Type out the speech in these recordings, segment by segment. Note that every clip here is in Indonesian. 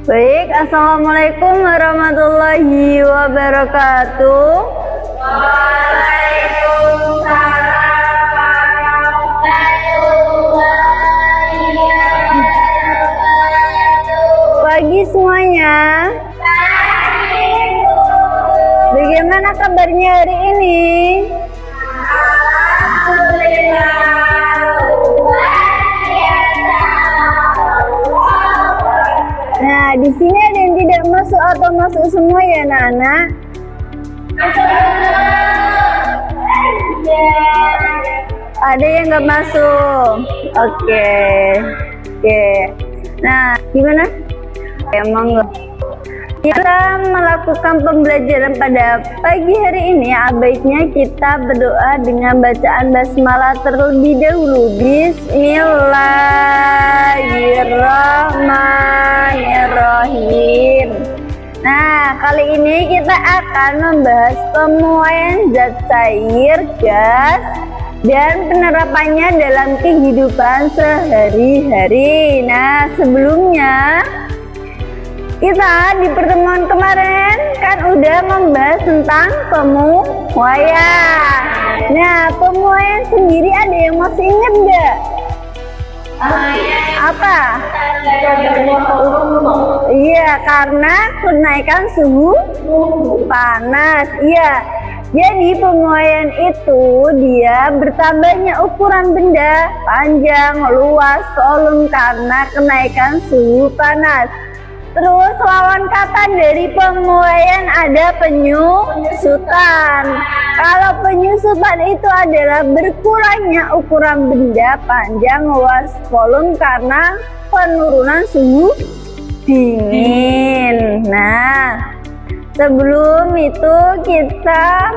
Baik, assalamualaikum warahmatullahi wabarakatuh. Waalaikumsalam warahmatullahi wabarakatuh. Pagi semuanya. Bagaimana kabarnya hari ini? Nah, di sini ada yang tidak masuk atau masuk semua ya, anak-anak? Ada yang nggak masuk. Oke. Nah, gimana? Emang kita melakukan pembelajaran pada pagi hari ini, baiknya kita berdoa dengan bacaan basmalah terlebih dahulu. Bismillahirrahmanirrahim. Nah, kali ini kita akan membahas pemuaian zat cair, gas, dan penerapannya dalam kehidupan sehari-hari. Nah, sebelumnya kita di pertemuan kemarin kan udah membahas tentang pemuaian. Nah, pemuaian sendiri ada yang masih ingat nggak? Apa? Iya, karena kenaikan suhu panas. Iya. Jadi pemuaian itu dia bertambahnya ukuran benda, panjang, luas, volume karena kenaikan suhu panas. Terus lawan kata dari pemuaian ada penyusutan. Kalau penyusutan itu adalah berkurangnya ukuran benda, panjang, luas, volume karena penurunan suhu dingin. Nah, sebelum itu kita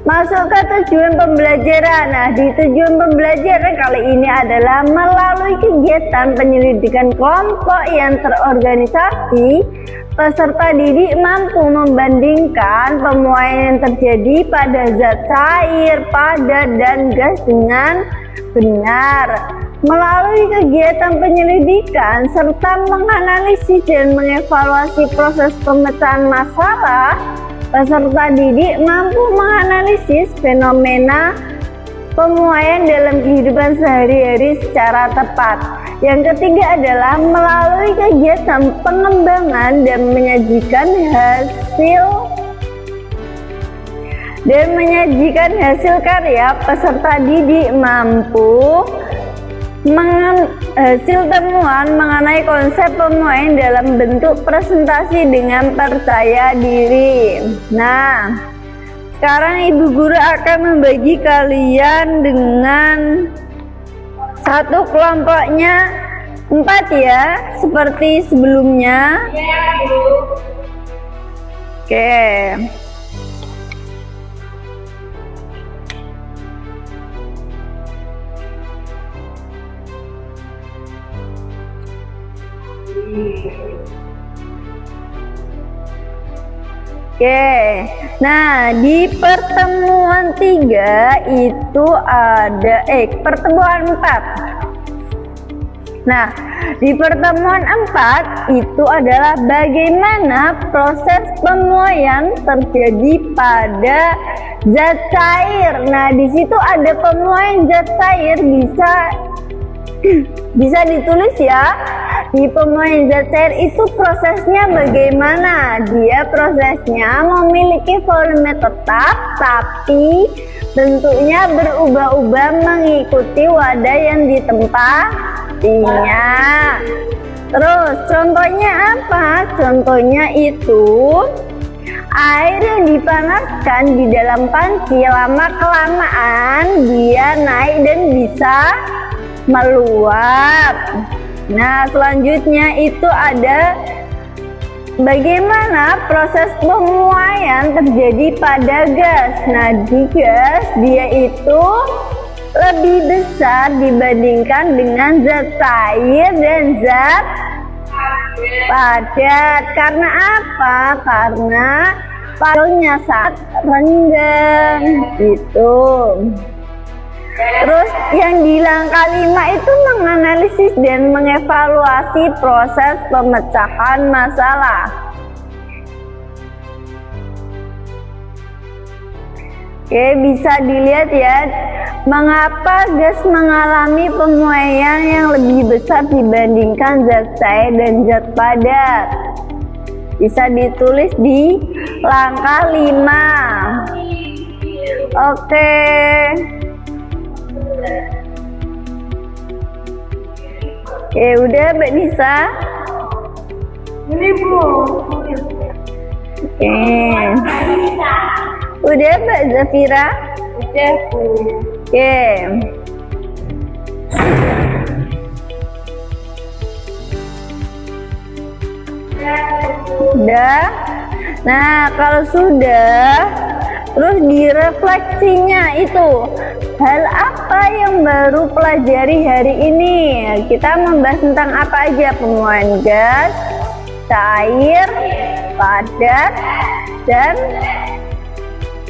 masuk ke tujuan pembelajaran. Nah, di tujuan pembelajaran kali ini adalah melalui kegiatan penyelidikan kelompok yang terorganisasi, peserta didik mampu membandingkan pemuaian yang terjadi pada zat cair, padat, dan gas dengan benar. Melalui kegiatan penyelidikan serta menganalisis dan mengevaluasi proses pemecahan masalah, peserta didik mampu menganalisis fenomena pemuaian dalam kehidupan sehari-hari secara tepat. Yang ketiga adalah melalui kegiatan pengembangan dan menyajikan hasil karya, peserta didik mampu hasil temuan mengenai konsep pemuaian dalam bentuk presentasi dengan percaya diri. Nah, sekarang Ibu Guru akan membagi kalian dengan satu kelompoknya 4 ya, seperti sebelumnya. Oke. Nah di pertemuan 3 itu ada pertemuan 4. Nah di pertemuan 4 itu adalah bagaimana proses pemuaian terjadi pada zat cair. Nah di situ ada pemuaian zat cair, bisa ditulis ya. Di pemuaian zat cair itu prosesnya bagaimana? Dia prosesnya memiliki volume tetap tapi bentuknya berubah-ubah mengikuti wadah yang ditempatinya. Terus contohnya apa? Contohnya itu Air yang dipanaskan di dalam panci lama-kelamaan dia naik dan bisa meluap. Nah, selanjutnya itu ada bagaimana proses pemuaian terjadi pada gas. Nah, di gas dia itu lebih besar dibandingkan dengan zat cair dan zat padat. Karena apa? Karena partikelnya sangat rendah gitu. Terus yang di langkah 5 itu menganalisis dan mengevaluasi proses pemecahan masalah. Oke, bisa dilihat ya, mengapa gas mengalami pemuaian yang lebih besar dibandingkan zat cair dan zat padat. Bisa ditulis di langkah 5. Oke. Oke, udah Mbak Nisa? Ini Bu. Oke. Udah Mbak Zafira? Udah Bu. Oke. Udah. Nah, kalau sudah, terus direfleksinya itu hal apa yang baru pelajari hari ini. Kita membahas tentang apa aja? Pemuaian gas, cair, padat, dan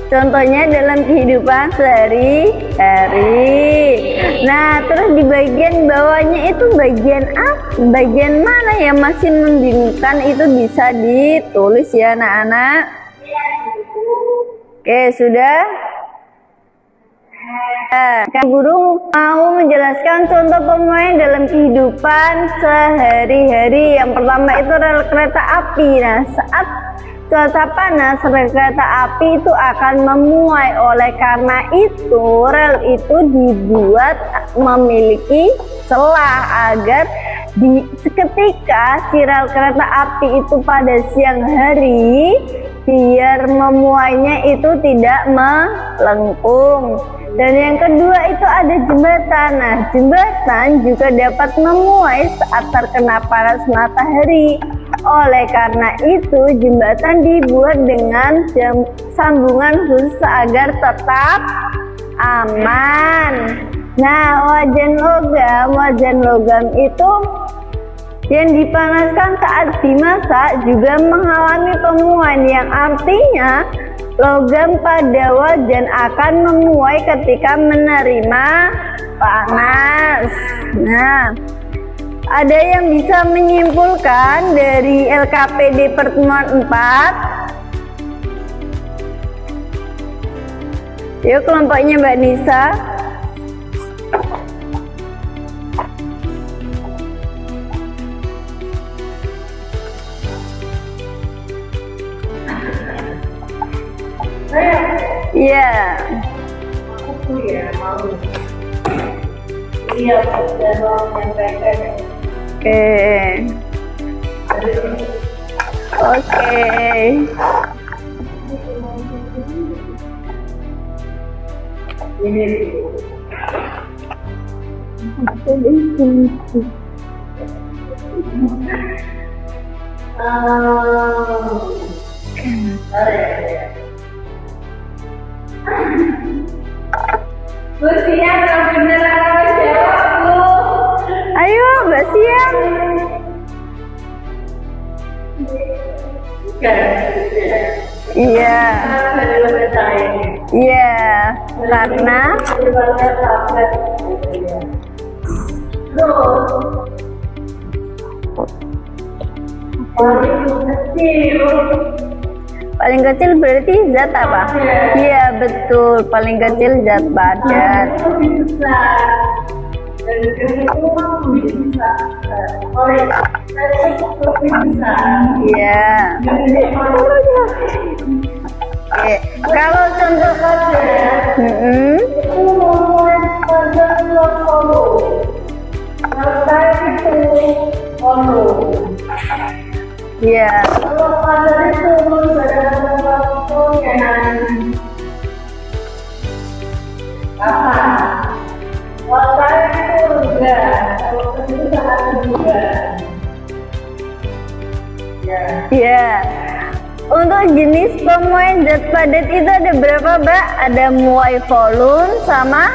contohnya dalam kehidupan sehari-hari. Nah, terus di bagian bawahnya itu bagian apa? Bagian mana yang masih membingungkan itu bisa ditulis ya anak-anak. Oke, sudah? Nah, guru mau menjelaskan contoh pemuaian dalam kehidupan sehari-hari. Yang pertama itu rel kereta api. Nah, saat cuaca panas, rel kereta api itu akan memuai. Oleh karena itu, rel itu dibuat memiliki celah agar seketika si rel kereta api itu pada siang hari, biar memuainya itu tidak melengkung. Dan yang kedua itu ada jembatan. Nah, jembatan juga dapat memuai saat terkena panas matahari. Oleh karena itu, jembatan dibuat dengan sambungan khusus agar tetap aman. Nah, wajan logam itu yang dipanaskan saat dimasak juga mengalami pemuaian, yang artinya logam pada wajan akan memuai ketika menerima panas. Nah, ada yang bisa menyimpulkan dari LKPD pertemuan 4? Yuk kelompoknya Mbak Nisa. Iya. Aku ya mau. Iya, dan mau menyampaikan. Oke. Ini Siang yang beneran jawab Bu. Ayo Mbak Siang. Iya. Iya. Karena paling kecil berarti zat apa? Iya betul, paling kecil zat padat. Iya. Oke, kalau contoh Iya. Kalau pada itu Apa? Water itu enggak. Water itu satu juga. Ya. Ya. Untuk jenis pemuaian zat padat itu ada berapa, Mbak? Ada muai volume sama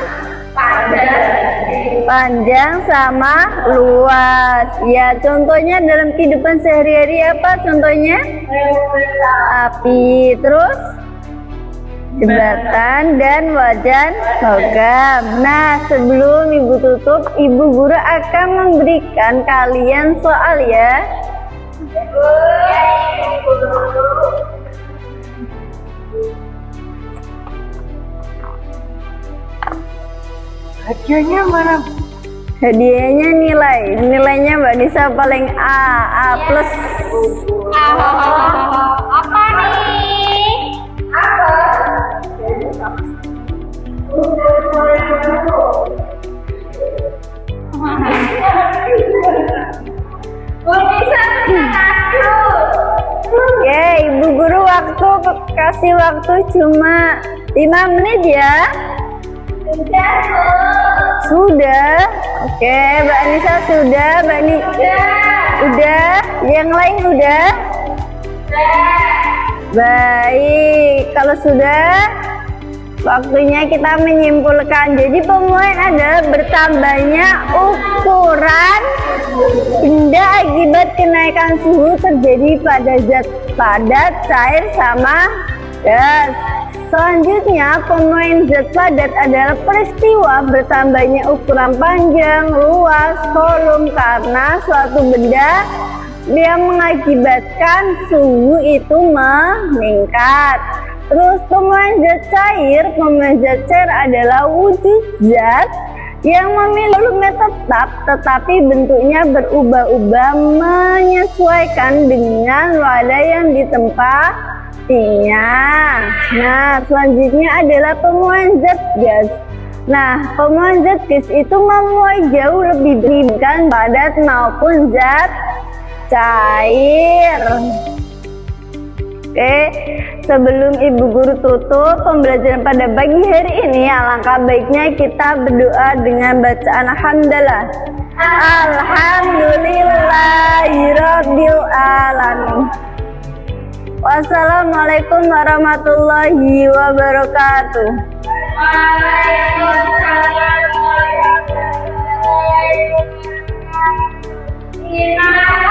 panjang sama luas. Ya, contohnya dalam kehidupan sehari-hari apa contohnya? Api, terus jembatan dan wajan logam. Nah, sebelum Ibu tutup, Ibu guru akan memberikan kalian soal ya. Hadiahnya mana? Hadiahnya nilainya Mbak Nisa paling A plus. Apa nih? Oke, Ibu guru kasih waktu cuma 5 menit ya. Sudah. Oke, Mbak Nisa sudah, Mbak Nisa udah, yang lain udah. Baik, kalau sudah waktunya kita menyimpulkan. Jadi pemuaian adalah bertambahnya ukuran benda akibat kenaikan suhu terjadi pada zat padat, cair, sama gas. Selanjutnya, pemuaian zat padat adalah peristiwa bertambahnya ukuran panjang, luas, volume karena suatu benda yang mengakibatkan suhu itu meningkat. Terus pemuaian zat cair adalah wujud zat yang memiliki volume tetap tetapi bentuknya berubah-ubah menyesuaikan dengan wadah yang ditempatinya. Nah, selanjutnya adalah pemuaian zat gas. Nah, pemuaian zat gas itu memuai jauh lebih dibandingkan padat maupun zat cair. Oke, sebelum Ibu guru tutup pembelajaran pada pagi hari ini, alangkah baiknya kita berdoa dengan bacaan hamdalah. Alhamdulillahirabbil alamin. Wassalamualaikum warahmatullahi wabarakatuh. Waalaikumsalam warahmatullahi wabarakatuh. Terima kasih.